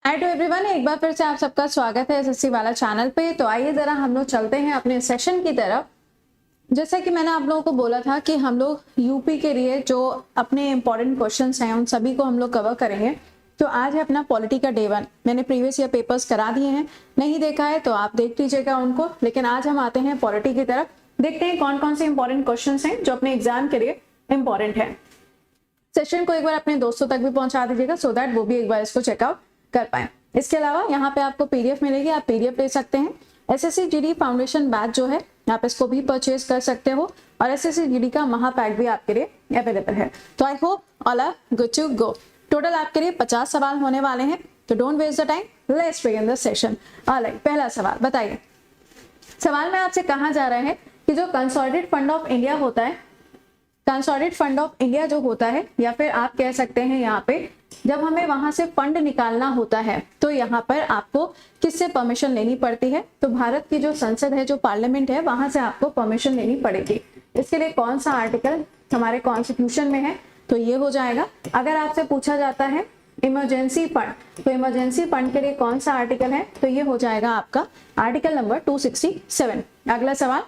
Hi to everyone, एक बार फिर से आप सबका स्वागत है एसएससी वाला चैनल पे। तो आइए जरा हम लोग चलते हैं अपने सेशन की तरफ। जैसा कि मैंने आप लोगों को बोला था कि हम लोग यूपी के लिए जो अपने इंपॉर्टेंट क्वेश्चंस हैं उन सभी को हम लोग कवर करेंगे। तो आज है अपना पॉलिटी का डे 1। मैंने प्रीवियस ईयर पेपर्स करा दिए हैं, नहीं देखा है तो आप देख लीजिएगा उनको। लेकिन आज हम आते हैं पॉलिटी की तरफ, देखते हैं कौन कौन से इंपॉर्टेंट क्वेश्चन हैं जो अपने एग्जाम के लिए इंपॉर्टेंट है। सेशन को एक बार अपने दोस्तों तक भी पहुंचा दीजिएगा सो दैट वो भी एक बार इसको चेकआउट कर पाए। इसके अलावा यहाँ पे आपको पीडीएफ मिलेगी, आप पीडीएफ ले सकते हैं। एसएससी जीडी फाउंडेशन बैच जो है आप इसको भी परचेज कर सकते हो और एसएससी जीडी का महापैक भी आपके लिए अवेलेबल है। तो I hope all are good to go. Total आपके लिए 50 सवाल होने वाले हैं, तो don't waste the time, let's begin the session. Alright, पहला सवाल बताइए। सवाल में आपसे कहा जा रहा है कि जो कंसोलिडेटेड फंड ऑफ इंडिया होता है, कंसोलिडेटेड फंड ऑफ इंडिया जो होता है, या फिर आप कह सकते हैं यहाँ पे जब हमें वहां से फंड निकालना होता है तो यहाँ पर आपको किससे परमिशन लेनी पड़ती है? तो भारत की जो संसद है, जो पार्लियामेंट है, वहां से आपको परमिशन लेनी पड़ेगी। इसके लिए कौन सा आर्टिकल हमारे कॉन्स्टिट्यूशन में है? तो ये हो जाएगा। अगर आपसे पूछा जाता है इमरजेंसी फंड, तो इमरजेंसी फंड के लिए कौन सा आर्टिकल है? तो ये हो जाएगा आपका आर्टिकल नंबर 267। अगला सवाल,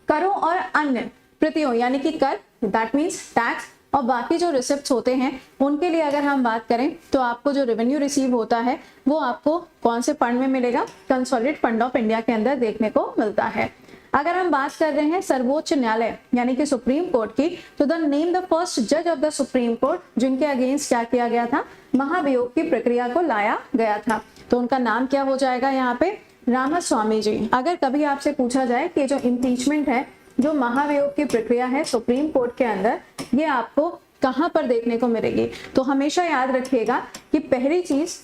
करों और अन्य प्रतियों यानी कि कर, दैट मीन्स टैक्स और बाकी जो रिसिप्ट्स होते हैं उनके लिए अगर हम बात करें तो आपको जो रेवेन्यू रिसीव होता है वो आपको कौन से फंड में मिलेगा? कंसोलिडेटेड फंड ऑफ इंडिया के अंदर देखने को मिलता है। अगर हम बात कर रहे हैं सर्वोच्च न्यायालय यानी कि सुप्रीम कोर्ट की, तो द नेम द फर्स्ट जज ऑफ द सुप्रीम कोर्ट जिनके अगेंस्ट क्या किया गया था? महाभियोग की प्रक्रिया को लाया गया था। तो उनका नाम क्या हो जाएगा यहाँ पे? रामास्वामी जी। अगर कभी आपसे पूछा जाए कि जो इम्पीचमेंट है, जो महाभियोग की प्रक्रिया है सुप्रीम कोर्ट के अंदर, ये आपको कहां पर देखने को मिलेगी? तो हमेशा याद रखिएगा कि पहली चीज,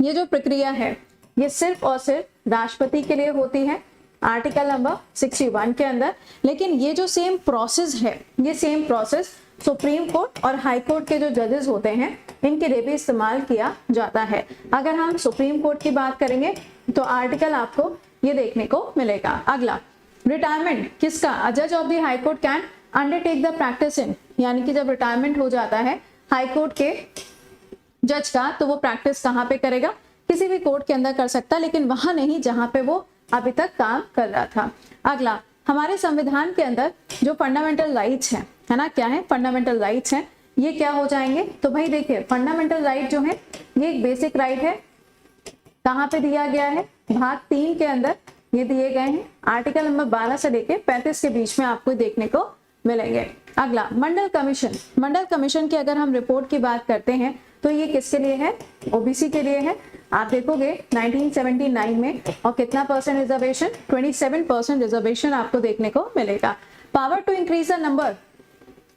ये जो प्रक्रिया है ये सिर्फ और सिर्फ राष्ट्रपति के लिए होती है, आर्टिकल नंबर 61 के अंदर। लेकिन ये जो सेम प्रोसेस है, ये सेम प्रोसेस सुप्रीम कोर्ट और हाई कोर्ट के जो जजेस होते हैं इनके लिए भी इस्तेमाल किया जाता है। अगर हम सुप्रीम कोर्ट की बात करेंगे तो आर्टिकल आपको ये देखने को मिलेगा। अगला, रिटायरमेंट किसका? अ जज of the high court can undertake the practice in, यानी कि जब रिटायरमेंट हो जाता है हाई कोर्ट के जज का तो वो प्रैक्टिस कहाँ पे करेगा? किसी भी कोर्ट के अंदर कर सकता, लेकिन वहां नहीं जहां पे वो अभी तक काम कर रहा था। अगला, हमारे संविधान के अंदर जो फंडामेंटल राइट्स हैं, है ना, क्या है? फंडामेंटल राइट्स हैं। ये क्या हो जाएंगे? तो भाई देखिए, फंडामेंटल राइट जो है ये एक बेसिक राइट है। कहाँ पे दिया गया है? भाग 3 के अंदर ये दिए गए हैं। आर्टिकल नंबर 12 से लेके 35 के बीच में आपको देखने को मिलेंगे। अगला, मंडल कमीशन। मंडल कमीशन की अगर हम रिपोर्ट की बात करते हैं तो ये किसके लिए है? ओबीसी के लिए है। आप देखोगे 1979 में और कितना परसेंट रिजर्वेशन? 27% रिजर्वेशन आपको देखने को मिलेगा। Power to increase the number,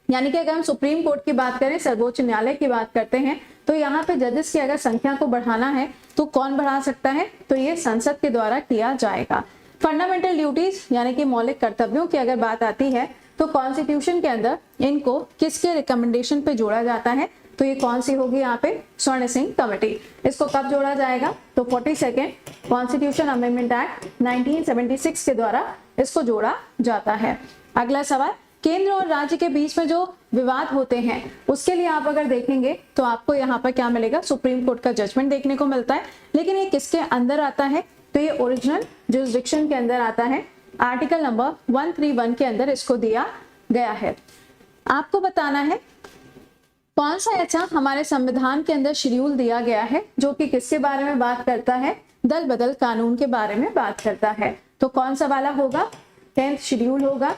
यानी कि अगर हम सुप्रीम कोर्ट की बात करें, सर्वोच्च न्यायालय की बात करते हैं, तो यहाँ पे जजेस की अगर संख्या को बढ़ाना है तो कौन बढ़ा सकता है? तो ये संसद के द्वारा किया जाएगा। फंडामेंटल ड्यूटीज यानी कि मौलिक कर्तव्यों की अगर बात आती है तो कॉन्स्टिट्यूशन के अंदर इनको किसके रिकमेंडेशन पे जोड़ा जाता है? तो ये कौन सी होगी यहाँ पे? स्वर्ण सिंह कमेटी। इसको कब जोड़ा जाएगा? तो 42nd कॉन्स्टिट्यूशन अमेंडमेंट एक्ट 1976 के द्वारा इसको जोड़ा जाता है। अगला सवाल, केंद्र और राज्य के बीच में जो विवाद होते हैं उसके लिए आप अगर देखेंगे तो आपको यहाँ पर क्या मिलेगा? सुप्रीम कोर्ट का जजमेंट देखने को मिलता है। लेकिन ये किसके अंदर आता है? तो ये ओरिजिनल जुरिसडिक्शन के अंदर आता है। आर्टिकल नंबर 131 के अंदर इसको दिया गया है। आपको बताना है कौन सा ऐसा हमारे संविधान के अंदर शेड्यूल दिया गया है जो कि किसके बारे में बात करता है? दल बदल कानून के बारे में बात करता है। तो कौन सा वाला होगा? 10th शेड्यूल होगा।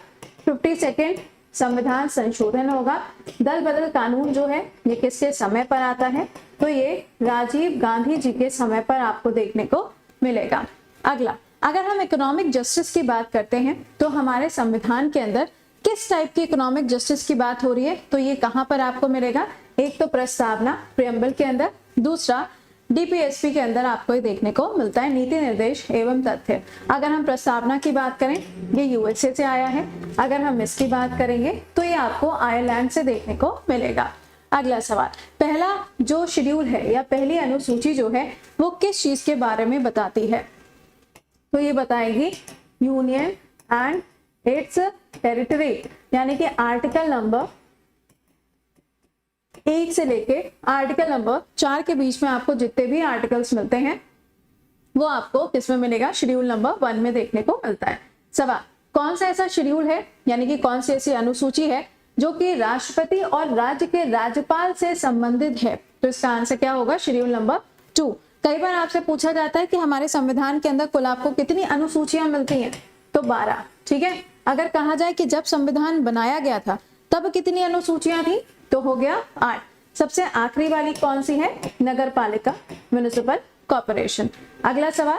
52nd संविधान संशोधन होगा। दल बदल कानून जो है ये किसके समय पर आता है? तो ये राजीव गांधी जी के समय पर आपको देखने को मिलेगा। अगला, अगर हम इकोनॉमिक जस्टिस की बात करते हैं तो हमारे संविधान के अंदर किस टाइप की इकोनॉमिक जस्टिस की बात हो रही है? तो ये कहां पर आपको मिलेगा? एक तो प्रस्तावना प्रियम्बल के अंदर, दूसरा डीपीएसपी के अंदर आपको ये देखने को मिलता है, नीति निर्देश एवं तथ्य। अगर हम प्रस्तावना की बात करें ये यूएसए से आया है। अगर हम इसकी बात करेंगे तो ये आपको आयरलैंड से देखने को मिलेगा। अगला सवाल, पहला जो शेड्यूल है या पहली अनुसूची जो है वो किस चीज के बारे में बताती है? तो ये बताएगी यूनियन एंड इट्स टेरिटरी, यानी कि आर्टिकल नंबर 1 से लेके आर्टिकल नंबर 4 के बीच में आपको जितने भी आर्टिकल्स मिलते हैं वो आपको किस में मिलेगा, शेड्यूल नंबर 1 में देखने को मिलता है। सवाल, कौन सा ऐसा शेड्यूल है, यानी कि कौन सी ऐसी अनुसूची है जो कि राष्ट्रपति और राज्य के राज्यपाल से संबंधित है? तो इसका आंसर क्या होगा, शेड्यूल नंबर 2। कई बार आपसे पूछा जाता है कि हमारे संविधान के अंदर कुल आपको कितनी अनुसूचियां मिलती हैं, तो 12। ठीक है, अगर कहा जाए कि जब संविधान बनाया गया था तब कितनी अनुसूचियां थी, तो हो गया 8। सबसे आखिरी वाली कौन सी है, नगर पालिका, म्युनिसिपल कॉर्पोरेशन। अगला सवाल,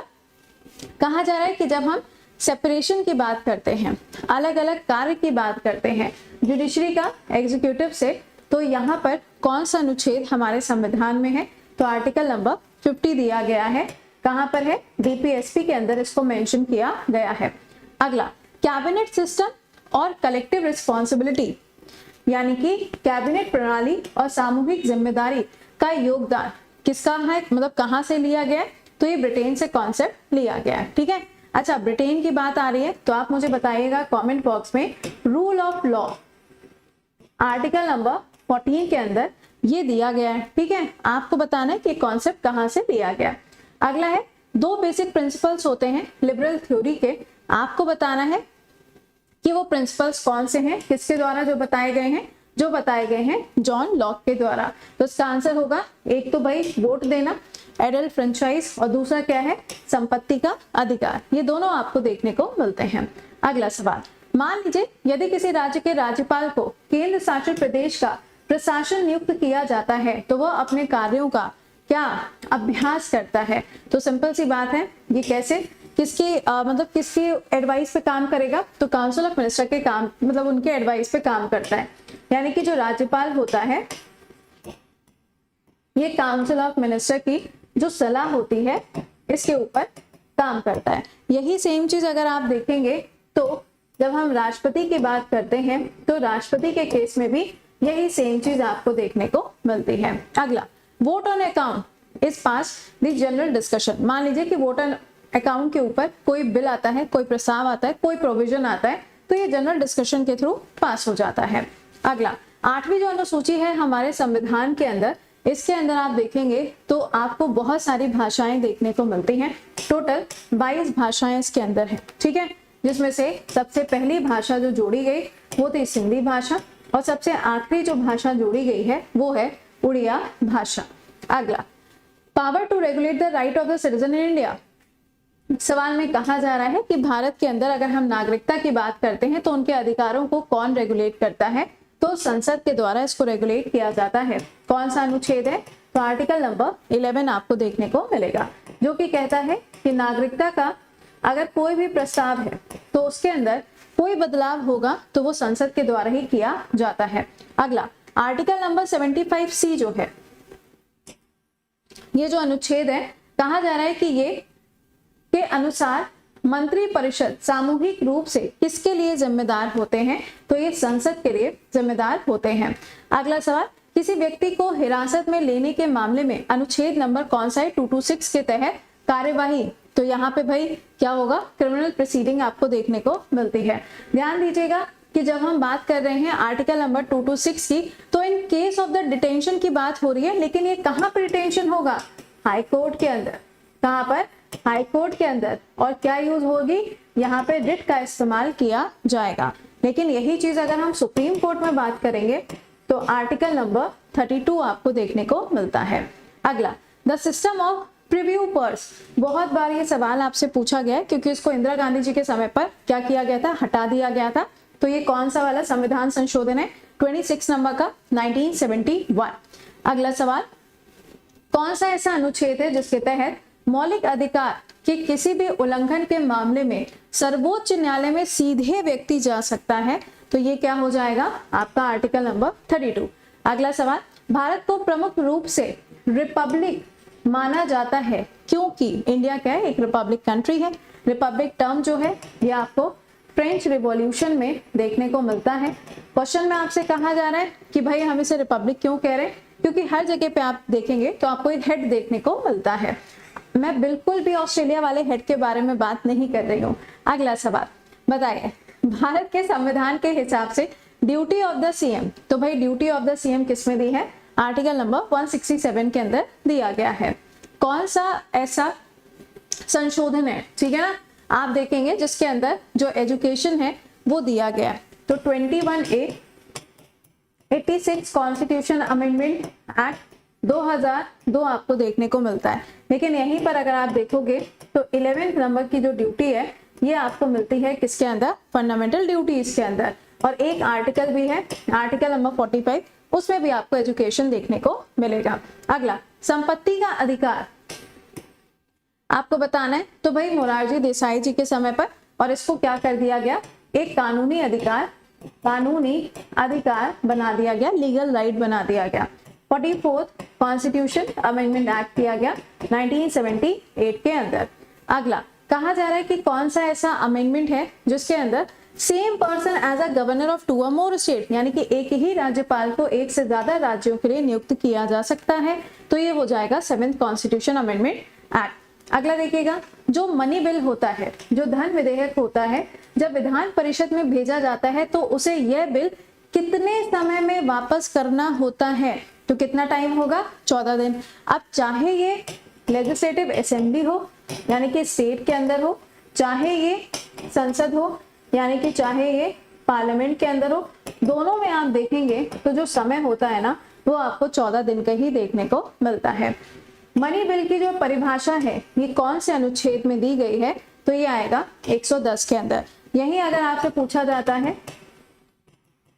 कहा जा रहा है कि जब हम सेपरेशन की बात करते हैं, अलग अलग कार्य की बात करते हैं जुडिशरी का एग्जीक्यूटिव से, तो यहाँ पर कौन सा अनुच्छेद हमारे संविधान में है, तो आर्टिकल नंबर 50 दिया गया है। कहाँ पर है, डीपीएसपी के अंदर इसको मेंशन किया गया है। अगला, कैबिनेट सिस्टम और कलेक्टिव रिस्पॉन्सिबिलिटी, यानी कि कैबिनेट प्रणाली और सामूहिक जिम्मेदारी का योगदान किसका है, मतलब कहाँ से लिया गया है, तो ये ब्रिटेन से कॉन्सेप्ट लिया गया है। ठीक है, अच्छा ब्रिटेन की बात आ रही है तो आप मुझे बताइएगा कमेंट बॉक्स में, rule of law article number 14 के अंदर ये दिया गया है। ठीक है, आपको बताना है कि कॉन्सेप्ट कहाँ से लिया गया। अगला है, 2 बेसिक प्रिंसिपल्स होते हैं लिबरल थ्योरी के, आपको बताना है कि वो प्रिंसिपल्स कौन से हैं, किसके द्वारा जो बताए गए हैं, जो बताए गए हैं जॉन लॉक के द्वारा। तो इसका आंसर होगा, एक तो भाई वोट देना, एडल्ट फ्रेंचाइज, और दूसरा क्या है, संपत्ति का अधिकार। ये दोनों आपको देखने को मिलते हैं। अगला सवाल, मान लीजिए यदि किसी राज्य के राज्यपाल को केंद्र शासित प्रदेश का प्रशासन नियुक्त किया जाता है तो वह अपने कार्यों का क्या अभ्यास करता है। तो सिंपल सी बात है, ये कैसे, किसकी मतलब किसकी एडवाइस पे काम करेगा, तो काउंसिल ऑफ मिनिस्टर के काम, मतलब उनके एडवाइस पे काम करता है। यानी कि जो राज्यपाल होता है ये काउंसिल ऑफ मिनिस्टर की जो सलाह होती है इसके ऊपर काम करता है। यही सेम चीज अगर आप देखेंगे तो जब हम राष्ट्रपति की बात करते हैं तो राष्ट्रपति के केस में भी यही सेम चीज आपको देखने को मिलती है। अगला, vote on account is pass the general discussion. मान लीजिए कि वोट ऑन अकाउंट के ऊपर कोई बिल आता है, कोई प्रस्ताव आता है, कोई प्रोविजन आता है, तो ये जनरल डिस्कशन के थ्रू पास हो जाता है। अगला, 8वीं जो अनुसूची है हमारे संविधान के अंदर, इसके अंदर आप देखेंगे तो आपको बहुत सारी भाषाएं देखने को मिलती हैं। टोटल 22 भाषाएं इसके अंदर है। ठीक है, जिसमें से सबसे पहली भाषा जो जोड़ी गई वो थी सिंधी भाषा, और सबसे आखिरी जो भाषा जोड़ी गई है वो है उड़िया भाषा। अगला, power to regulate the right of the citizen in India. सवाल में कहा जा रहा है कि भारत के अंदर अगर हम नागरिकता की बात करते हैं तो उनके अधिकारों को कौन रेगुलेट करता है, तो संसद के द्वारा इसको रेगुलेट किया जाता है। कौन सा अनुच्छेद है, तो आर्टिकल नंबर 11 आपको देखने को मिलेगा, जो कि कहता है कि नागरिकता का अगर कोई भी प्रस्ताव है तो उसके अंदर कोई बदलाव होगा तो वो संसद के द्वारा ही किया जाता है। अगला, आर्टिकल नंबर 75C जो है, ये जो अनुच्छेद है, कहा जा रहा है कि ये के अनुसार मंत्री परिषद सामूहिक रूप से किसके लिए जिम्मेदार होते हैं, तो ये संसद के लिए जिम्मेदार होते हैं। अगला सवाल, किसी व्यक्ति को हिरासत में लेने के मामले में अनुच्छेद नंबर कौन सा है, 226 के तहत कार्यवाही, तो यहाँ पे भाई क्या होगा, क्रिमिनल प्रोसीडिंग आपको देखने को मिलती है। ध्यान दीजिएगा कि जब हम बात कर रहे हैं आर्टिकल नंबर 226 की, तो in case of the detention की बात हो रही है, लेकिन ये कहाँ पर डिटेंशन होगा, हाई कोर्ट के अंदर। कहाँ पर, हाई कोर्ट के अंदर। और क्या यूज होगी, यहाँ पे रिट का इस्तेमाल किया जाएगा। लेकिन यही चीज अगर हम सुप्रीम कोर्ट में बात करेंगे तो आर्टिकल नंबर 32 आपको देखने को मिलता है। अगला, the system of preview purse, बहुत बार ये सवाल आपसे पूछा गया है क्योंकि इसको इंदिरा गांधी जी के समय पर क्या किया गया था, हटा दिया गया था। तो ये कौन सा वाला संविधान संशोधन है, 26 नंबर का, 1971। अगला सवाल, कौन सा ऐसा अनुच्छेद है जिसके तहत मौलिक अधिकार के किसी भी उल्लंघन के मामले में सर्वोच्च न्यायालय में सीधे व्यक्ति जा सकता है, तो ये क्या हो जाएगा आपका आर्टिकल नंबर 32। अगला सवाल, भारत को प्रमुख रूप से रिपब्लिक माना जाता है क्योंकि इंडिया क्या है, एक रिपब्लिक कंट्री है। रिपब्लिक टर्म जो है ये आपको फ्रेंच रिवॉल्यूशन में देखने को मिलता है। क्वेश्चन में आपसे कहा जा रहा है कि भाई हम इसे रिपब्लिक क्यों कह रहे हैं, क्योंकि हर जगह पे आप देखेंगे तो आपको एक हेड देखने को मिलता है। मैं बिल्कुल भी ऑस्ट्रेलिया वाले हेड के बारे में बात नहीं कर रही हूँ। अगला सवाल, बताइए भारत के संविधान के हिसाब से ड्यूटी ऑफ द सीएम, तो भाई ड्यूटी ऑफ द सीएम किसमें दी है, आर्टिकल नंबर 167 के अंदर दिया गया है। कौन सा ऐसा संशोधन है, ठीक है ना, आप देखेंगे जिसके अंदर जो एजुकेशन है वो दिया गया है। तो 21A 86 कॉन्स्टिट्यूशन अमेंडमेंट एक्ट 2002 आपको देखने को मिलता है। लेकिन यहीं पर अगर आप देखोगे तो 11th नंबर की जो ड्यूटी है ये आपको मिलती है किसके अंदर, फंडामेंटल ड्यूटीज के अंदर। और एक आर्टिकल भी है, आर्टिकल नंबर 45, उसमें भी आपको एजुकेशन देखने को मिलेगा। अगला, संपत्ति का अधिकार आपको बताना है। तो भाई मोरारजी देसाई जी के समय पर, और इसको क्या कर दिया गया, एक कानूनी अधिकार बना दिया गया, लीगल राइट बना दिया गया। 44th कॉन्स्टिट्यूशन अमेंडमेंट एक्ट किया गया 1978 के अंदर। अगला, कहा जा रहा है कि कौन सा ऐसा अमेंडमेंट है जिसके अंदर same person as a governor of 2 or more state, यानी कि एक ही राज्यपाल को एक से ज्यादा राज्यों के लिए नियुक्त किया जा सकता है। तो ये हो जाएगा 7th कॉन्स्टिट्यूशन अमेंडमेंट एक्ट। अगला देखिएगा, जो मनी बिल होता है, जो धन विधेयक होता है, जब विधान परिषद में भेजा जाता है तो उसे यह बिल कितने समय में वापस करना होता है। तो कितना टाइम होगा, 14 दिन। अब चाहे ये लेजिस्लेटिव असेंबली हो यानी कि स्टेट के अंदर हो, चाहे ये संसद हो यानी कि चाहे ये पार्लियामेंट के अंदर हो, दोनों में आप देखेंगे तो जो समय होता है ना वो आपको 14 दिन का ही देखने को मिलता है। मनी बिल की जो परिभाषा है ये कौन से अनुच्छेद में दी गई है, तो ये आएगा 110 के अंदर। यही अगर आपसे पूछा जाता है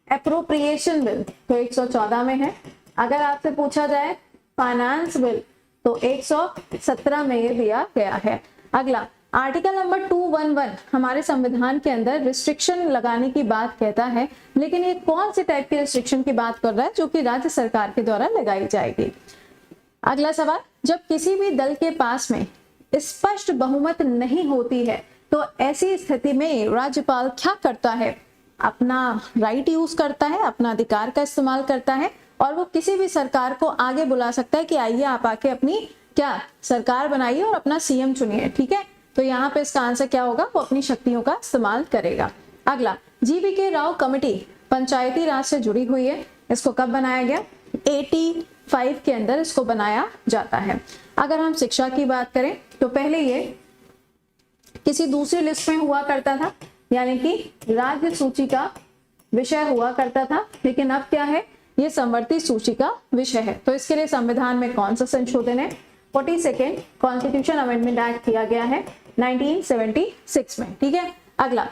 एप्रोप्रिएशन बिल तो 114 में है। अगर आपसे पूछा जाए फाइनेंस बिल तो 117 में ये दिया गया है। अगला, आर्टिकल नंबर 211 हमारे संविधान के अंदर रिस्ट्रिक्शन लगाने की बात कहता है, लेकिन ये कौन से टाइप की रिस्ट्रिक्शन की बात कर रहा है, जो कि राज्य सरकार के द्वारा लगाई जाएगी। अगला सवाल, जब किसी भी दल के पास में स्पष्ट बहुमत नहीं होती है तो ऐसी स्थिति में राज्यपाल क्या करता है, अपना राइट यूज करता है, अपना अधिकार का इस्तेमाल करता है और वो किसी भी सरकार को आगे बुला सकता है कि आइए आप आके अपनी क्या सरकार बनाइए और अपना सीएम चुनिए, ठीक है। तो यहाँ पे इसका आंसर क्या होगा, वो अपनी शक्तियों का इस्तेमाल करेगा। अगला, जीवीके राव कमेटी पंचायती राज से जुड़ी हुई है, इसको कब बनाया गया, 85 के अंदर इसको बनाया जाता है। अगर हम शिक्षा की बात करें तो पहले ये किसी दूसरी लिस्ट में हुआ करता था, यानी कि राज्य सूची का विषय हुआ करता था, लेकिन अब क्या है, ये समवर्ती सूची का विषय है। तो इसके लिए संविधान में कौन सा संशोधन है, 42nd कॉन्स्टिट्यूशन अमेंडमेंट एक्ट किया गया है 1976 में, ठीक है। अगला,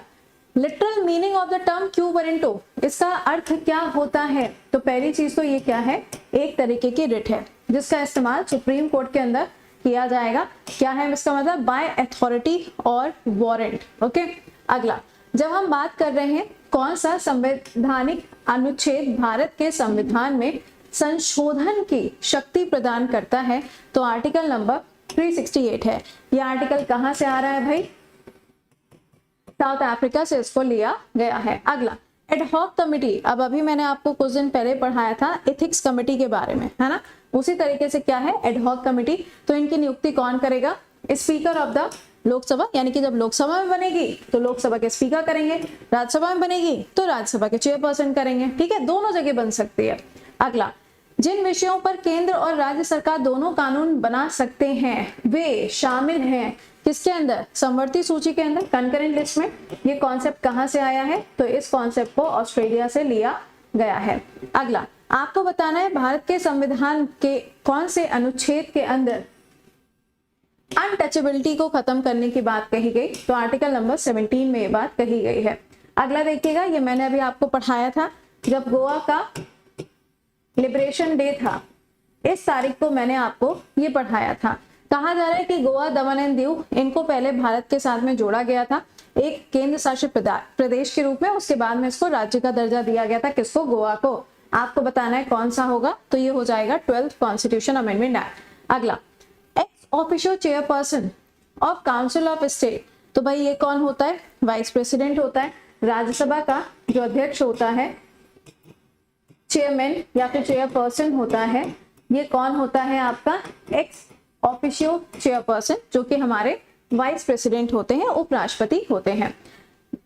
literal meaning of the term quo warranto, इसका अर्थ क्या होता है। तो पहली चीज तो ये क्या है, एक तरीके की रिट है जिसका इस्तेमाल सुप्रीम कोर्ट के अंदर किया जाएगा। क्या है इसका मतलब, बाय अथॉरिटी और वारंट, ओके। अगला, जब हम बात कर रहे हैं कौन सा संवैधानिक अनुच्छेद भारत के संविधान में संशोधन की शक्ति प्रदान करता है, तो आर्टिकल नंबर 368 है। यह आर्टिकल कहां से आ रहा है भाई, साउथ अफ्रीका से इसको लिया गया है। अगला, एडहॉक कमेटी, अब अभी मैंने आपको कुछ दिन पहले पढ़ाया था एथिक्स कमेटी के बारे में, है ना, उसी तरीके से क्या है एडहॉक कमेटी। तो इनकी नियुक्ति कौन करेगा, स्पीकर ऑफ द लोकसभा, यानी कि जब लोकसभा में बनेगी तो लोकसभा के स्पीकर करेंगे, राज्यसभा में बनेगी तो राज्यसभा के चेयरपर्सन करेंगे, ठीक है, दोनों जगह बन सकती है। अगला, जिन विषयों पर केंद्र और राज्य सरकार दोनों कानून बना सकते हैं वे शामिल हैं किसके अंदर, समवर्ती सूची के अंदर, कंकरेंट लिस्ट में। ये कॉन्सेप्ट कहां से आया है, तो इस कॉन्सेप्ट को ऑस्ट्रेलिया से लिया गया है। अगला, आपको बताना है भारत के संविधान के कौन से अनुच्छेद के अंदर अनटचेबिलिटी को खत्म करने की बात कही गई, तो आर्टिकल नंबर 17 में ये बात कही गई है। अगला देखिएगा, ये मैंने अभी आपको पढ़ाया था, जब गोवा का लिबरेशन डे था, इस तारीख को मैंने आपको ये पढ़ाया था। कहा जा रहा है कि गोवा, दमन एंड दीव, इनको पहले भारत के साथ में जोड़ा गया था एक केंद्र शासित प्रदेश के रूप में, उसके बाद में इसको राज्य का दर्जा दिया गया था, किसको, गोवा को। आपको बताना है कौन सा होगा, तो ये हो जाएगा 12th कॉन्स्टिट्यूशन अमेंडमेंट एक्ट। अगला, ex officio chairperson of council of state, तो भाई ये कौन होता है, वाइस प्रेसिडेंट होता है। राज्यसभा का जो अध्यक्ष होता है, चेयरमैन या फिर चेयरपर्सन होता है, ये कौन होता है आपका, एक्स ऑफिशियो चेयरपर्सन, जो कि हमारे वाइस प्रेसिडेंट होते हैं, उपराष्ट्रपति होते हैं।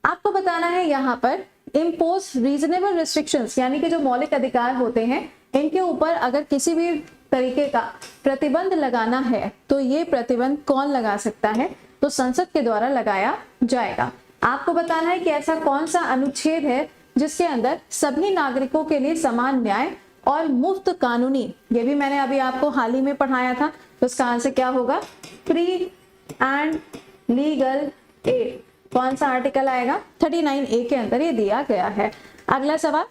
आपको बताना है यहाँ पर इम्पोज रीजनेबल रिस्ट्रिक्शंस, यानी कि जो मौलिक अधिकार होते हैं इनके ऊपर अगर किसी भी तरीके का प्रतिबंध लगाना है तो ये प्रतिबंध कौन लगा सकता है, तो संसद के द्वारा लगाया जाएगा। आपको बताना है कि ऐसा कौन सा अनुच्छेद है जिसके अंदर सभी नागरिकों के लिए समान न्याय और मुफ्त कानूनी, ये भी मैंने अभी आपको हाल ही में पढ़ाया था, तो इसका आंसर क्या होगा, फ्री एंड लीगल एड। कौन सा आर्टिकल आएगा, 39A के अंदर ये दिया गया है। अगला सवाल,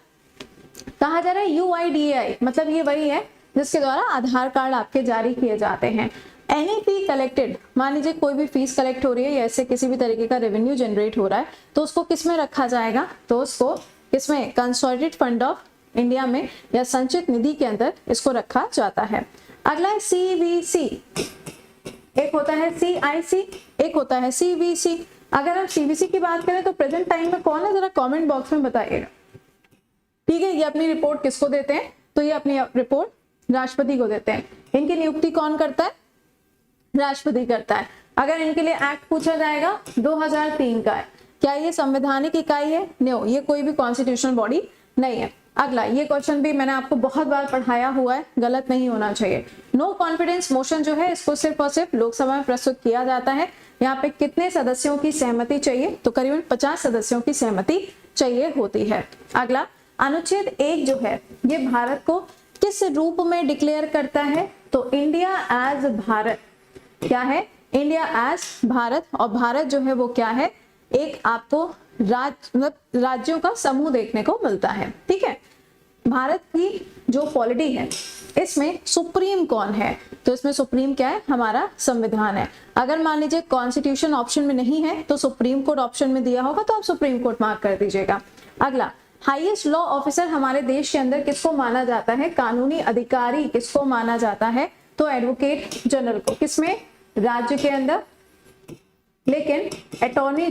कहा जा रहा है UIDAI, मतलब ये वही है जिसके द्वारा आधार कार्ड आपके जारी किए जाते हैं। एनी फी कलेक्टेड, मान लीजिए कोई भी फीस कलेक्ट हो रही है या ऐसे किसी भी तरीके का रेवेन्यू जनरेट हो रहा है, तो उसको किस में रखा जाएगा, तो उसको किसमें, कंसोलिडेटेड फंड ऑफ इंडिया में या संचित निधि के अंदर इसको रखा जाता है। अगला है CVC, एक होता है CIC, एक होता है CVC। अगर हम CVC की बात करें तो प्रेजेंट टाइम में कौन है, जरा कमेंट बॉक्स में बताइएगा। ठीक है, ये अपनी रिपोर्ट किसको देते हैं, तो ये अपनी रिपोर्ट राष्ट्रपति को देते हैं। इनकी नियुक्ति कौन करता है, राष्ट्रपति करता है। अगर इनके लिए एक्ट पूछा जाएगा 2003 का है, क्या ये संवैधानिक इकाई है, नो, ये कोई भी कॉन्स्टिट्यूशनल बॉडी नहीं है। अगला, ये क्वेश्चन भी मैंने आपको बहुत बार पढ़ाया हुआ है, गलत नहीं होना चाहिए। नो कॉन्फिडेंस मोशन जो है इसको सिर्फ और सिर्फ लोकसभा में प्रस्तुत किया जाता है। यहाँ पे कितने सदस्यों की सहमति चाहिए, तो करीबन 50 सदस्यों की सहमति चाहिए होती है। अगला, अनुच्छेद 1 जो है ये भारत को किस रूप में डिक्लेयर करता है, तो इंडिया एज भारत, क्या है, इंडिया एज भारत। और भारत जो है वो क्या है, एक आपको राज्यों का समूह देखने को मिलता है। ठीक है, भारत की जो पॉलिटी है इसमें सुप्रीम कौन है, तो इसमें सुप्रीम क्या है, हमारा संविधान है। अगर मान लीजिए कॉन्स्टिट्यूशन ऑप्शन में नहीं है तो सुप्रीम कोर्ट ऑप्शन में दिया होगा, तो आप सुप्रीम कोर्ट मार्क कर दीजिएगा। अगला, हाईएस्ट लॉ ऑफिसर हमारे देश के अंदर किसको माना जाता है, कानूनी अधिकारी किसको माना जाता है, तो एडवोकेट जनरल को। किसमें, राज्य के अंदर, लेकिन अटॉर्नी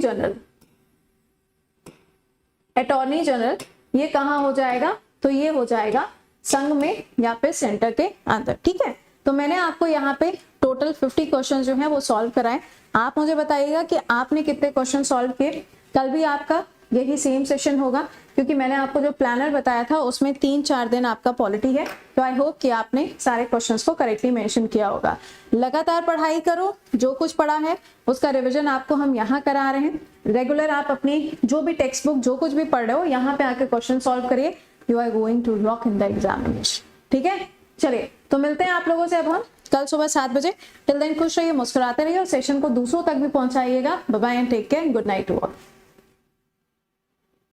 जनरल ये कहाँ हो जाएगा, तो ये हो जाएगा संघ में या फिर सेंटर के अंदर। ठीक है, तो मैंने आपको यहाँ पे टोटल 50 क्वेश्चन जो है वो सॉल्व कराए। आप मुझे बताइएगा कि आपने कितने क्वेश्चन सॉल्व किए। कल भी आपका यही सेम सेशन होगा, क्योंकि मैंने आपको जो प्लानर बताया था उसमें 3-4 दिन आपका पॉलिटी है, तो आई होप कि आपने सारे क्वेश्चंस को करेक्टली मेंशन किया होगा। लगातार पढ़ाई करो, जो कुछ पढ़ा है उसका रिवीजन आपको हम यहाँ करा रहे हैं। रेगुलर आप अपनी जो भी टेक्स्ट बुक जो कुछ भी पढ़ रहे हो यहाँ पे आके क्वेश्चन सॉल्व करिए। You are going to rock in the examination. ठीक है, चलिए तो मिलते हैं आप लोगों से अब हम कल सुबह 7 बजे। टिल देन खुश रहिए, मुस्कुराते रहिए और सेशन को दूसरों तक भी पहुंचाइएगा। Bye bye and take care, good night to all.